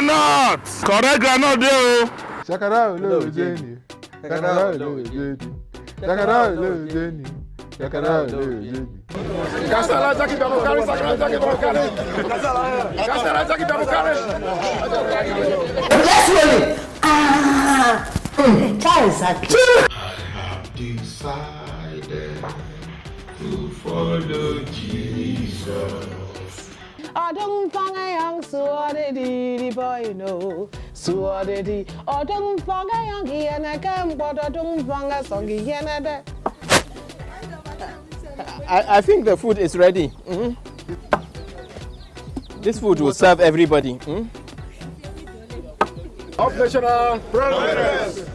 groundnut. Correct groundnut there. Shakara olo Jenny. Shakara olo Jenny. Shakara olo Jenny. Shakara olo Jenny. Kasala Jackie Babukari, Sakara Jackie Babukari. Kasala Jackie Babukari. Let's roll it. Charles, I have decided to follow Jesus. I don't find a young swordedy boy, no. Swordedy. I don't find a young and I can't, but I don't find a songy and I think the food is ready. This food will serve everybody. Operational progress.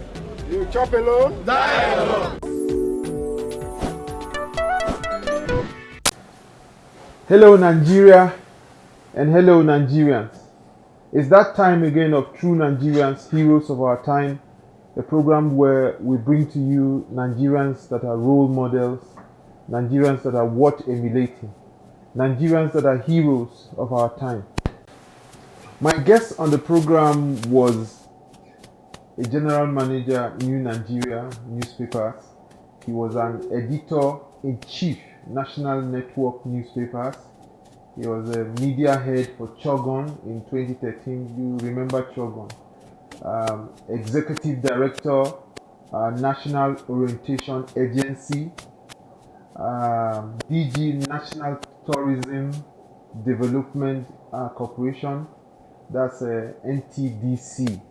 You chop alone, die alone. Hello Nigeria and hello Nigerians. It's that time again of True Nigerians, Heroes of Our Time, a program where we bring to you Nigerians that are role models, Nigerians that are worth emulating, Nigerians that are heroes of our time. My guest on the program was a general manager, New Nigeria newspapers. He was an editor-in-chief, National Network newspapers. He was a media head for Chogon in 2013. You remember Chogon. Executive director, National Orientation Agency. DG National Tourism Development Corporation, that's NTDC.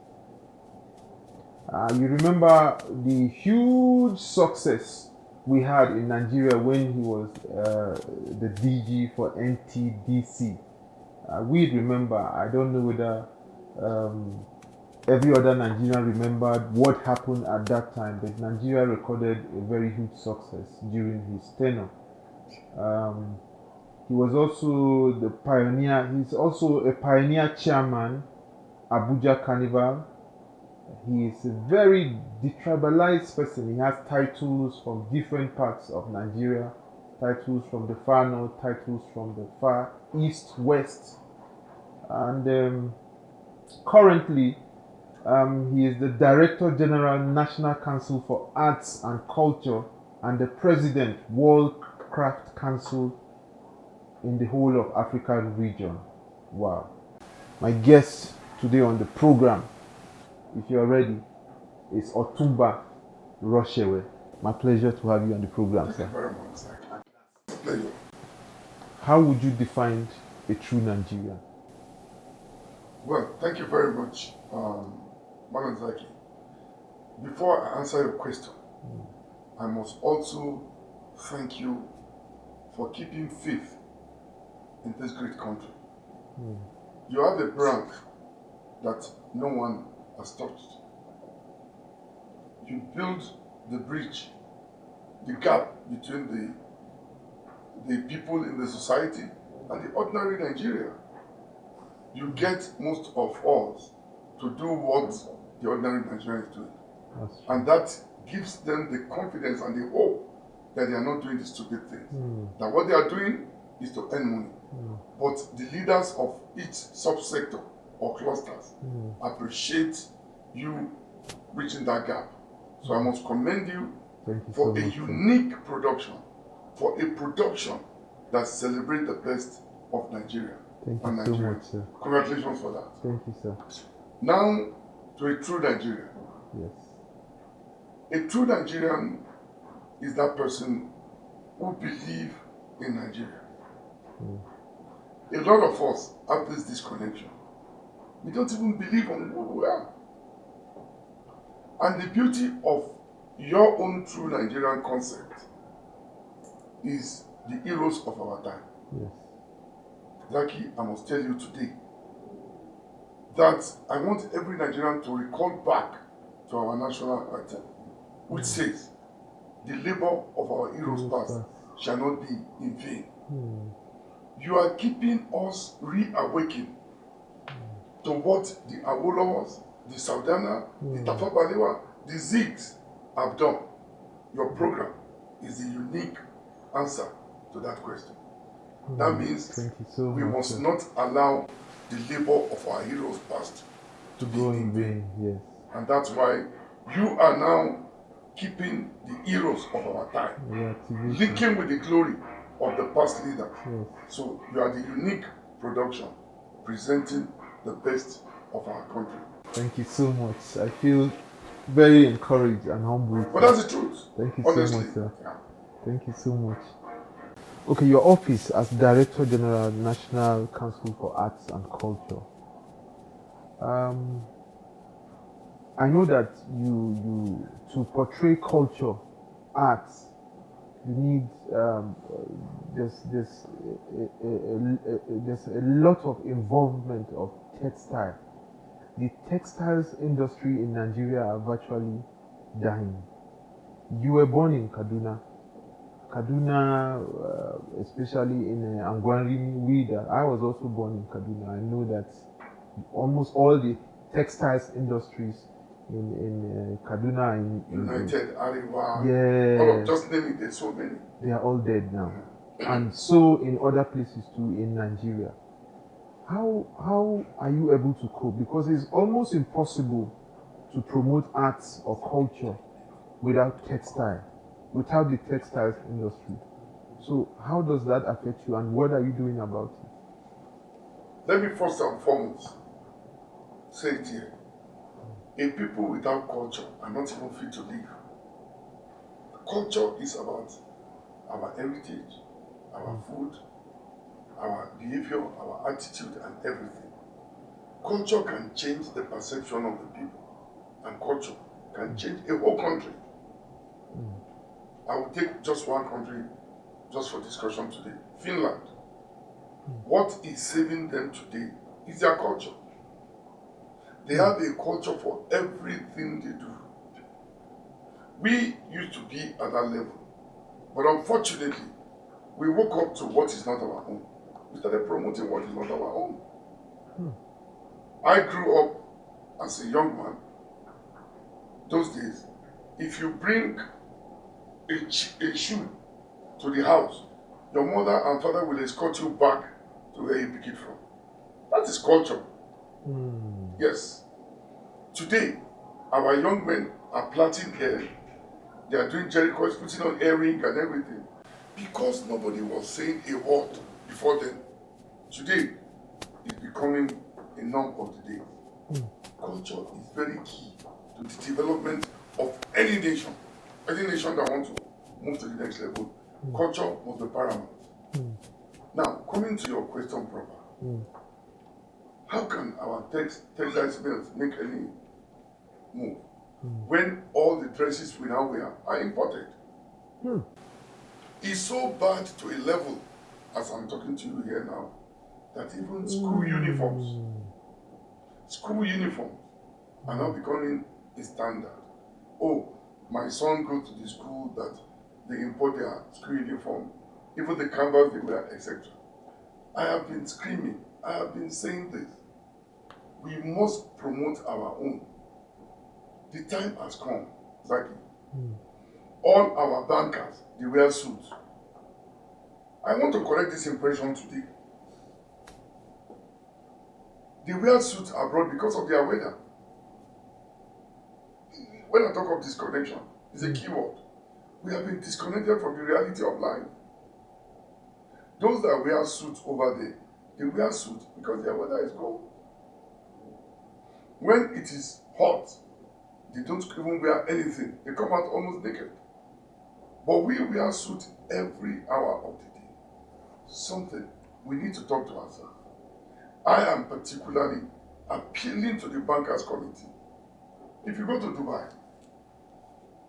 You remember the huge success we had in Nigeria when he was the DG for NTDC. We remember, I don't know whether every other Nigerian remembered what happened at that time, but Nigeria recorded a very huge success during his tenure. He was also the pioneer, he's also a pioneer chairman, Abuja Carnival. He is a very detribalized person. He has titles from different parts of Nigeria, titles from the far north, titles from the far east, west. And currently, he is the Director General, National Council for Arts and Culture, and the President, World Craft Council in the whole of African region. Wow. My guest today on the program, if you are ready, is OTUNBA Runsewe. My pleasure to have you on the program, sir. Thank you very much, sir. It's a pleasure. How would you define a true Nigerian? Well, thank you very much, Madam Zaki. Before I answer your question, I must also thank you for keeping faith in this great country. You have a brand that no one has touched. You build the bridge, the gap between the people in the society and the ordinary Nigeria. You get most of us to do what the ordinary Nigerian is doing. And that gives them the confidence and the hope that they are not doing the stupid things. That what they are doing is to earn money. But the leaders of each subsector or clusters appreciate you reaching that gap. So I must commend you for a unique production, for a production that celebrates the best of Nigeria. Thank you so much, sir. Congratulations for that. Thank you, sir. Now to a true Nigerian. Yes. A true Nigerian is that person who believes in Nigeria. A lot of us have this disconnection. We don't even believe on who we are. And the beauty of your own true Nigerian concept is the heroes of our time. Yes. Zaki, I must tell you today that I want every Nigerian to recall back to our national anthem, which says, "The labor of our heroes past shall not be in vain." You are keeping us reawakened to what the Awolowos, the Saudana, the Tafa Balewa, the Zigs have done. Your program is the unique answer to that question. That means we must not allow the labor of our heroes past To go in vain, yes. And that's why you are now keeping the heroes of our time, Reactivation. linking with the glory of the past leaders. Yes. So you are the unique production presenting the best of our country. Thank you so much. I feel very encouraged and humbled. But that's the truth. Thank you Honestly. so much, sir. Yeah. Thank you so much. Okay, your office as Director General, National Council for Arts and Culture. I know that you to portray culture, arts, you need there's a lot of involvement of textile. The textiles industry in Nigeria are virtually dying. You were born in Kaduna. Kaduna, especially in Angwanri, I was also born in Kaduna. I know that almost all the textiles industries in Kaduna, United, Ariwa, yeah, just name it, there's so many. They are all dead now. And so in other places too in Nigeria. How are you able to cope? Because it's almost impossible to promote arts or culture without textile, without the textiles industry. So how does that affect you and what are you doing about it? Let me first and foremost say it here. A people without culture are not even fit to live. Culture is about our heritage, our food, our behavior, our attitude, and everything. Culture can change the perception of the people, and culture can change a whole country. I will take just one country, just for discussion today, Finland. What is saving them today is their culture. They have a culture for everything they do. We used to be at that level, but unfortunately, we woke up to what is not our own. We started promoting what is not our own. I grew up as a young man. Those days, if you bring a shoe to the house, your mother and father will escort you back to where you pick it from. That is culture. Yes. Today, our young men are plaiting hair. They are doing Jericho's, putting on earring and everything. Because nobody was saying a word before then. Today, it's becoming a norm of the day. Culture is very key to the development of any nation. Any nation that wants to move to the next level, culture must be paramount. Now, coming to your question proper, how can our textiles mills make any move when all the dresses we now wear are imported? It's so bad to a level, as I'm talking to you here now, that even school uniforms are now becoming a standard. Oh, my son goes to the school that they import their school uniform, even the canvas they wear, etc. I have been screaming, I have been saying this. We must promote our own. The time has come, Zaki. All our bankers, they wear suits. I want to correct this impression today. They wear suits abroad because of their weather. When I talk of disconnection, it's a key word. We have been disconnected from the reality of life. Those that wear suits over there, they wear suits because their weather is cold. When it is hot, they don't even wear anything. They come out almost naked. But we wear suits every hour of the day. Something we need to talk to ourselves. I am particularly appealing to the bankers committee. If you go to Dubai,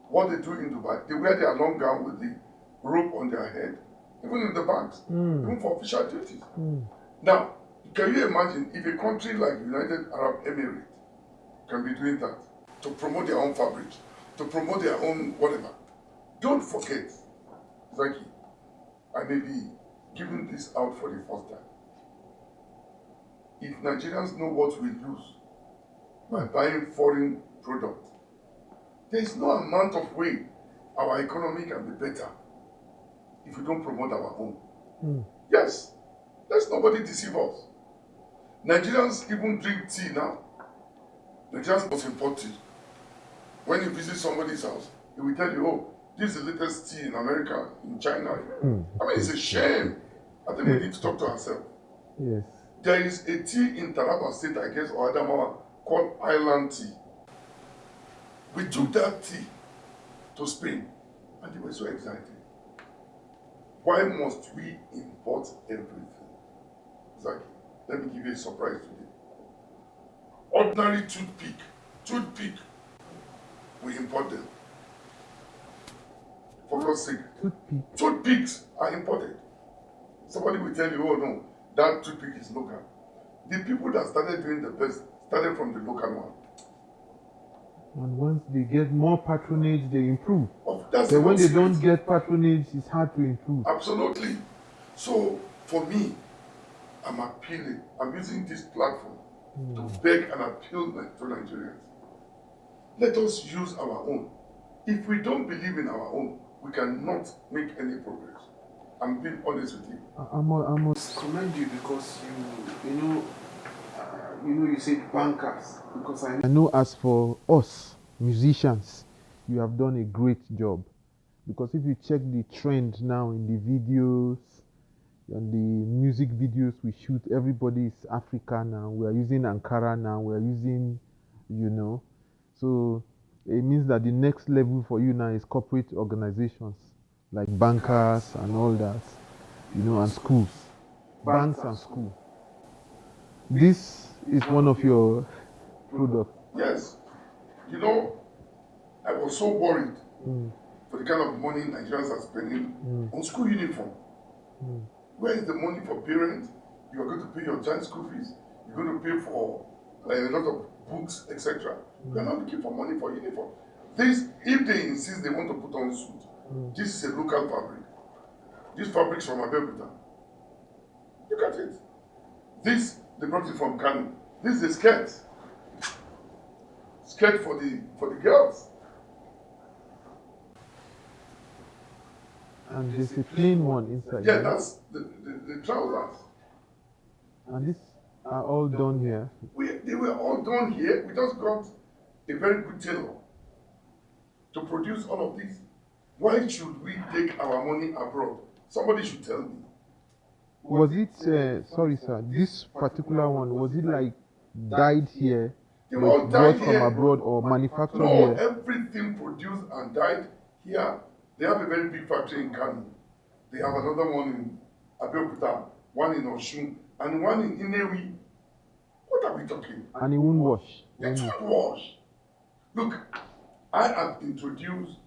what they do in Dubai, they wear their long gown with the rope on their head, even in the banks, even for official duties. Now, can you imagine if a country like United Arab Emirates can be doing that to promote their own fabric, to promote their own whatever? Don't forget, Zaki, I may be giving this out for the first time. If Nigerians know what we lose by buying foreign products, there is no amount of way our economy can be better if we don't promote our own. Yes, let's nobody deceive us. Nigerians even drink tea now. Nigerians must import tea. When you visit somebody's house, he will tell you, oh, this is the latest tea in America, in China. I mean, it's a shame. I think we need to talk to ourselves. Yes. There is a tea in Taraba State, I guess, or Adamawa, called Island tea. We took that tea to Spain, and they were so excited. Why must we import everything? Zaki, let me give you a surprise today. Ordinary toothpick, we import them. For God's sake, toothpicks are imported. Somebody will tell you, oh no, that toothpick is local. The people that started doing the best started from the local one. And once they get more patronage, they improve. That's but when they don't get patronage, it's hard to improve. Absolutely. So, for me, I'm appealing. I'm using this platform to beg and appeal to Nigerians. Let us use our own. If we don't believe in our own, we cannot make any progress. I'm being honest with you. I must commend you because you said bankers. Because I know as for us, musicians, you have done a great job. Because if you check the trend now in the videos, and the music videos we shoot, everybody is African now. We are using Ankara now. We are using, So it means that the next level for you now is corporate organizations like bankers and all that, and schools. Banks and schools. This is one of your products. Yes. I was so worried for the kind of money Nigerians are spending on school uniform. Where is the money for parents? You are going to pay your child school fees. You're going to pay for a lot of books, etc. You are not looking for money for uniform. If they insist they want to put on suit, this is a local fabric. This fabric is from Abeokuta. Look at it. They brought it from Kano. This is a skirt. Skirt for the girls. And there's a plain one inside. Yeah, that's the trousers. And these are all done here. They were all done here. We just got a very good tailor to produce all of this. Why should we take our money abroad? Somebody should tell me. Was it, sorry sir, this particular one, was it like dyed here? They were all dyed brought from abroad or manufactured here? here? No, everything produced and dyed here. They have a very big factory in Kano. They have another one in Abeokuta, one in Osun, and one in Inewi. What are we talking? And it won't wash. It won't wash. Look, I have introduced,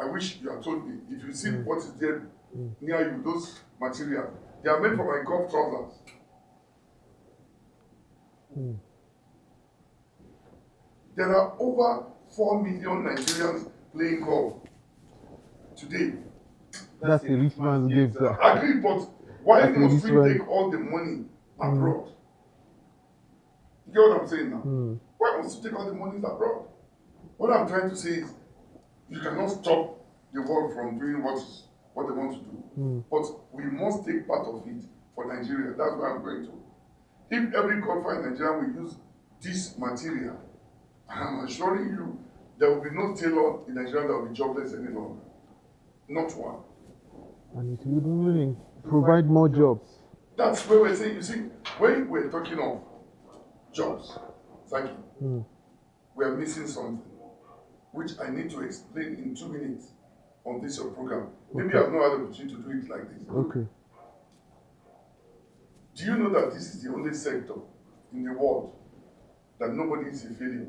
I wish you had told me, if you see what is there near you, those materials, they are made for my golf trousers. There are over 4 million Nigerians playing golf today. That's a rich man's gift, sir. I agree, but why must we take all the money abroad? You get what I'm saying now? Why must we take all the money abroad? What I'm trying to say is, you cannot stop the world from doing what they want to do. But we must take part of it for Nigeria. That's where I'm going to. If every golfer in Nigeria will use this material, I'm assuring you, there will be no tailor in Nigeria that will be jobless any longer. Not one. And it will really provide more jobs. That's where we're saying, you see, when we're talking of jobs, thank you, we're missing something, which I need to explain in 2 minutes on this program. Maybe I've not had the opportunity to do it like this. Okay. Do you know that this is the only sector in the world that nobody is a failure?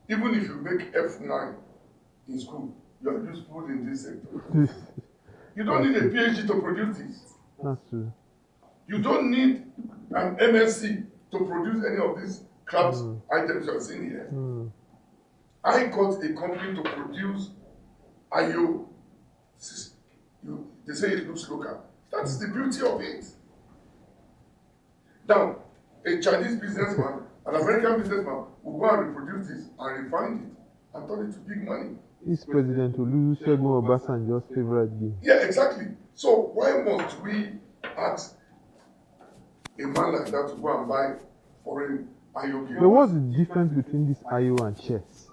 Even if you make F9 in school, you are useful in this sector. You don't need a PhD to produce this. That's true. You don't need an MSc to produce any of these crap items you are seeing here. I got a company to produce IO. They say it looks local. That's the beauty of it. Now, a Chinese businessman, an American businessman will go and reproduce this and refine it and turn it to big money. It's President Olusegun Obasanjo's favorite game. Yeah, exactly. So why must we ask a man like that to go and buy foreign IO game. But what's the difference between this IO and chess?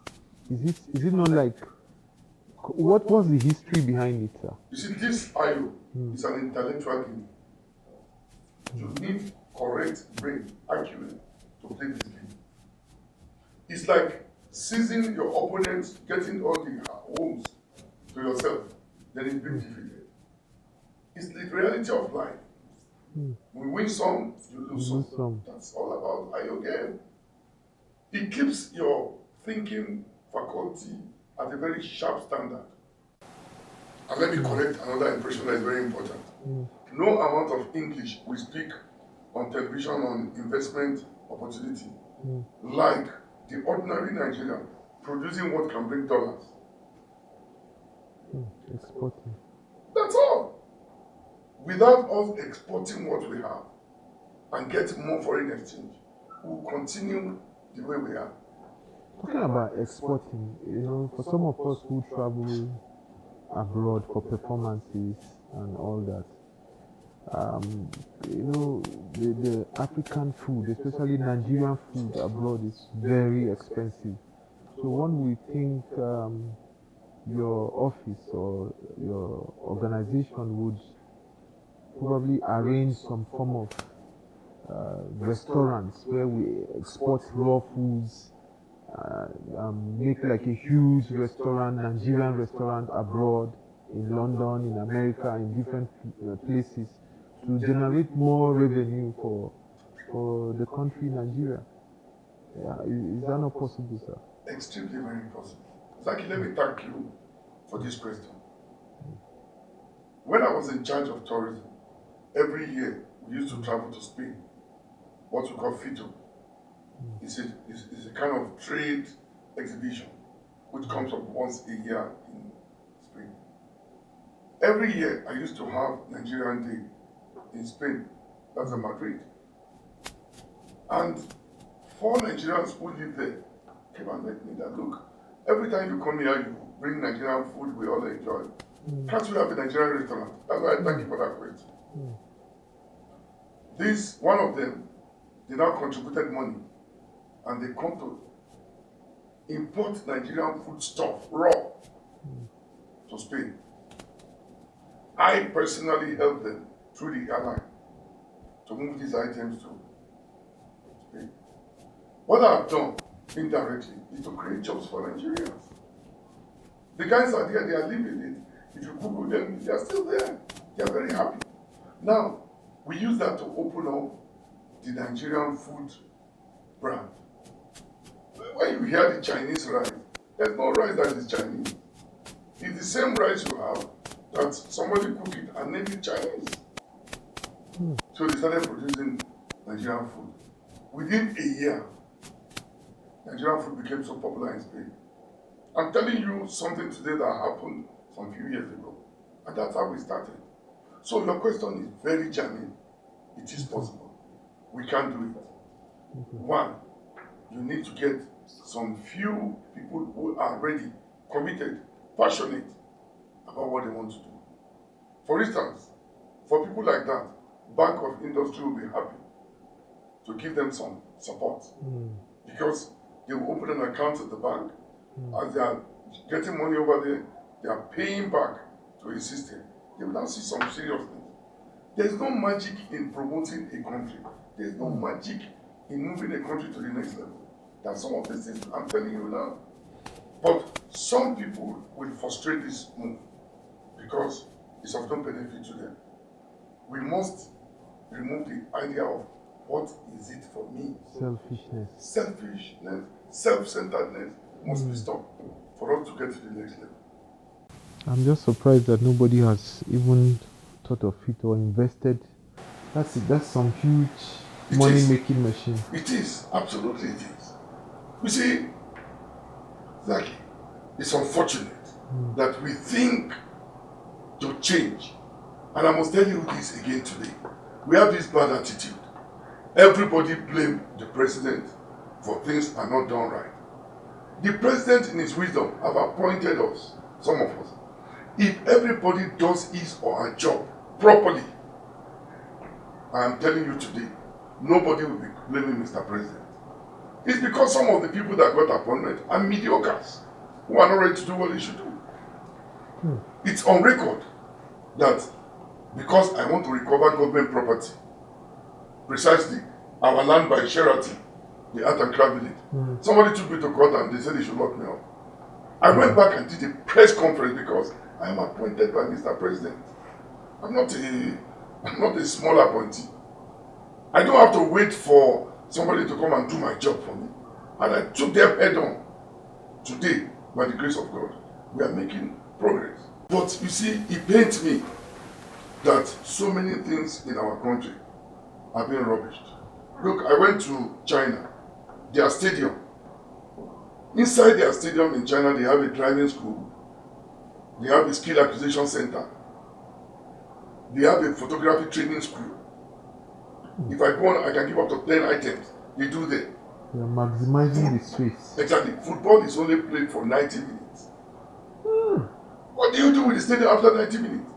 Is it not like what was the history behind it, sir? You see, this IO is an intellectual game. You need correct brain, IQ, to play this game. It's like seizing your opponent, getting all the homes to yourself, then it's being defeated. It's the reality of life. We win some, you lose some. That's all about IO game. It keeps your thinking faculty at a very sharp standard. And let me correct another impression that is very important. No amount of English we speak on television on investment opportunity, like the ordinary Nigerian producing what can bring dollars. Exporting. That's all. Without us exporting what we have and getting more foreign exchange, we'll continue the way we are. Talking about exporting, for some of us who travel abroad for performances and all that, the African food, especially Nigerian food abroad, is very expensive. So one would think your office or your organization would probably arrange some form of restaurants where we export raw foods, make like a huge restaurant, Nigerian restaurant abroad, in London, in America, in different places, to generate more revenue for the country Nigeria. Is that not possible, sir? Extremely very possible. Zaki, let me thank you for this question. When I was in charge of tourism, every year we used to travel to Spain, what we call FITO. It's a kind of trade exhibition which comes up once a year in Spain. Every year I used to have Nigerian Day in Spain, that's in Madrid. And 4 Nigerians who live there came and met me that, look, every time you come here, you bring Nigerian food we all enjoy. Can't we have a Nigerian restaurant? That's why I thank you for that question. This, one of them, they now contributed money and they come to import Nigerian food stuff, raw, to Spain. I personally helped them through the airline to move these items to Spain. What I've done indirectly is to create jobs for Nigerians. The guys are there, they are living it. If you Google them, they are still there. They are very happy. Now, we use that to open up the Nigerian food brand. When you hear the Chinese rice, there's no rice that is Chinese. It's the same rice you have that somebody cook it and name it Chinese. So they started producing Nigerian food. Within a year, Nigerian food became so popular in Spain. I'm telling you something today that happened some few years ago. And that's how we started. So your question is very germane. It is possible. We can do it. One, you need to get some few people who are ready, committed, passionate about what they want to do. For instance, for people like that, Bank of Industry will be happy to give them some support because they will open an account at the bank. As they are getting money over there, they are paying back to a system. They will now see some serious things. There is no magic in promoting a country. There is no magic in moving a country to the next level. That's some of the things I'm telling you now. But some people will frustrate this move because it's of no benefit to them. We must remove the idea of what is it for me? Selfishness, self-centeredness must be stopped for us to get to the next level. I'm just surprised that nobody has even thought of it or invested. That's some huge money-making machine. It is, absolutely it is. You see, Zaki, it's unfortunate that we think to change. And I must tell you this again today. We have this bad attitude. Everybody blame the president for things are not done right. The president in his wisdom have appointed us, some of us. If everybody does his or her job properly, I am telling you today, nobody will be blaming Mr. President. It's because some of the people that got appointment are mediocres who are not ready to do what they should do. It's on record that because I want to recover government property, precisely our land by Sheraton, the Art and Craft Village, somebody took me to court and they said they should lock me up. I went back and did a press conference because I am appointed by Mr. President. I'm not a small appointee. I don't have to wait for somebody to come and do my job for me. And I took them head on. Today, by the grace of God, we are making progress. But you see, it pains me that so many things in our country are being rubbished. Look, I went to China, their stadium. Inside their stadium in China, they have a driving school. They have a skill acquisition center. They have a photography training school. If I go on, I can give up to 10 items. They do there. They are maximizing the space. Exactly. Football is only played for 90 minutes. What do you do with the stadium after 90 minutes?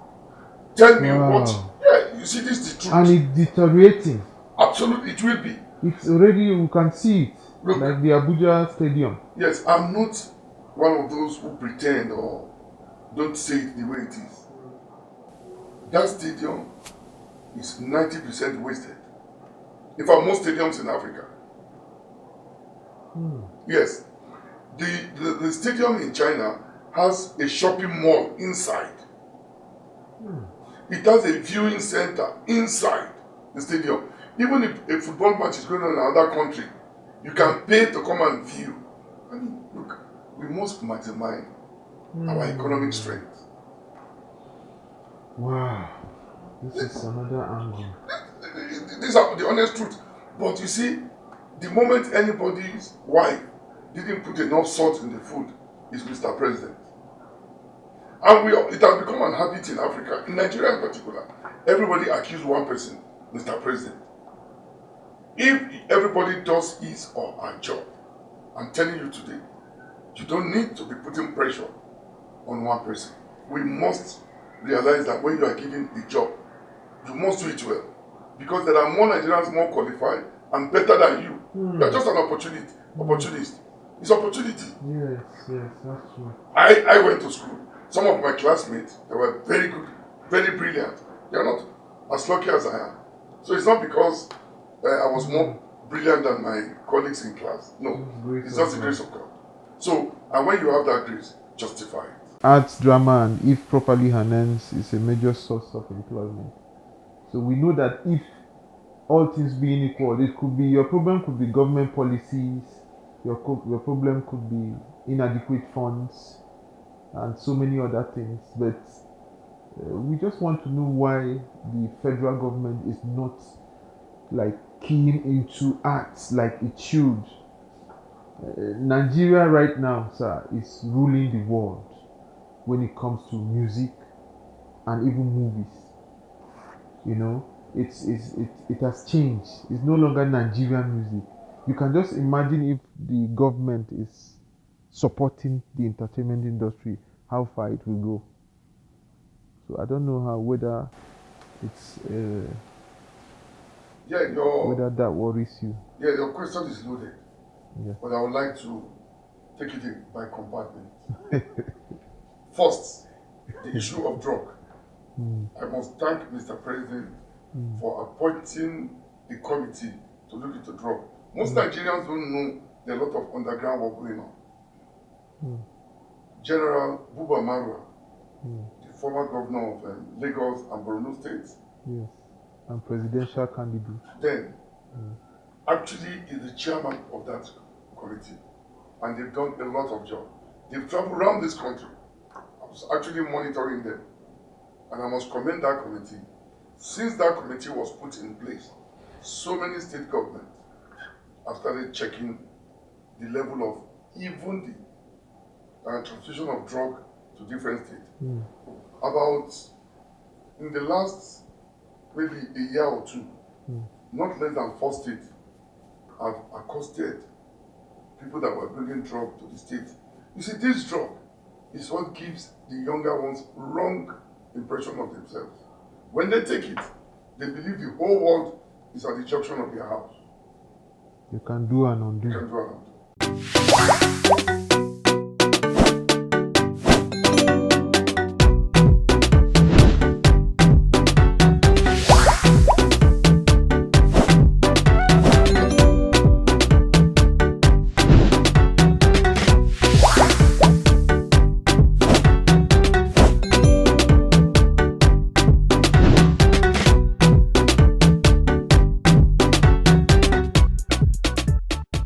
Tell me what. Yeah, you see, this is the truth. And it's deteriorating. Absolutely, it will be. It's already, you can see it. Look, like the Abuja Stadium. Yes, I'm not one of those who pretend or don't say it the way it is. That stadium is 90% wasted. In fact, most stadiums in Africa. Yes. The stadium in China has a shopping mall inside. It has a viewing center inside the stadium. Even if a football match is going on in another country, you can pay to come and view. I mean, look, we must maximize our economic strength. Wow. This is another angle. These are the honest truth. But you see, the moment anybody's wife didn't put enough salt in the food, is Mr. President. And it has become an habit in Africa, in Nigeria in particular. Everybody accused one person, Mr. President. If everybody does his or her job, I'm telling you today, you don't need to be putting pressure on one person. We must realize that when you are given a job, you must do it well. Because there are more Nigerians more qualified and better than you. You are just an opportunist. It's opportunity. Yes, that's true. I went to school. Some of my classmates, they were very good, very brilliant. They are not as lucky as I am. So it's not because I was more brilliant than my colleagues in class. No, it's just the grace of God. So, and when you have that grace, justify it. Arts, drama, and if properly harnessed, is a major source of employment. So we know that if all things being equal, it could be your problem could be government policies, your problem could be inadequate funds, and so many other things. But we just want to know why the federal government is not like keen into arts like it should. Nigeria right now, sir, is ruling the world when it comes to music and even movies. You know, it has changed. It's no longer Nigerian music. You can just imagine if the government is supporting the entertainment industry, how far it will go. So I don't know whether it's whether that worries you. Yeah, your question is loaded. Yeah. But I would like to take it in by compartment. First, the issue of drug. I must thank Mr. President for appointing a committee to look into drug. Most Nigerians don't know there are a lot of underground work going on. General Buba Marwa, the former governor of Lagos and Borno states, yes, and presidential candidate, then actually is the chairman of that committee, and they've done a lot of job. They've traveled around this country. I was actually monitoring them, and I must commend that committee. Since that committee was put in place, so many state governments have started checking the level of even the transmission of drug to different states. About in the last maybe a year or two, not less than 4 states have accosted people that were bringing drug to the state. You see, this drug is what gives the younger ones wrong impression of themselves. When they take it, they believe the whole world is at the junction of their house. You can do and You undo. can do an undo.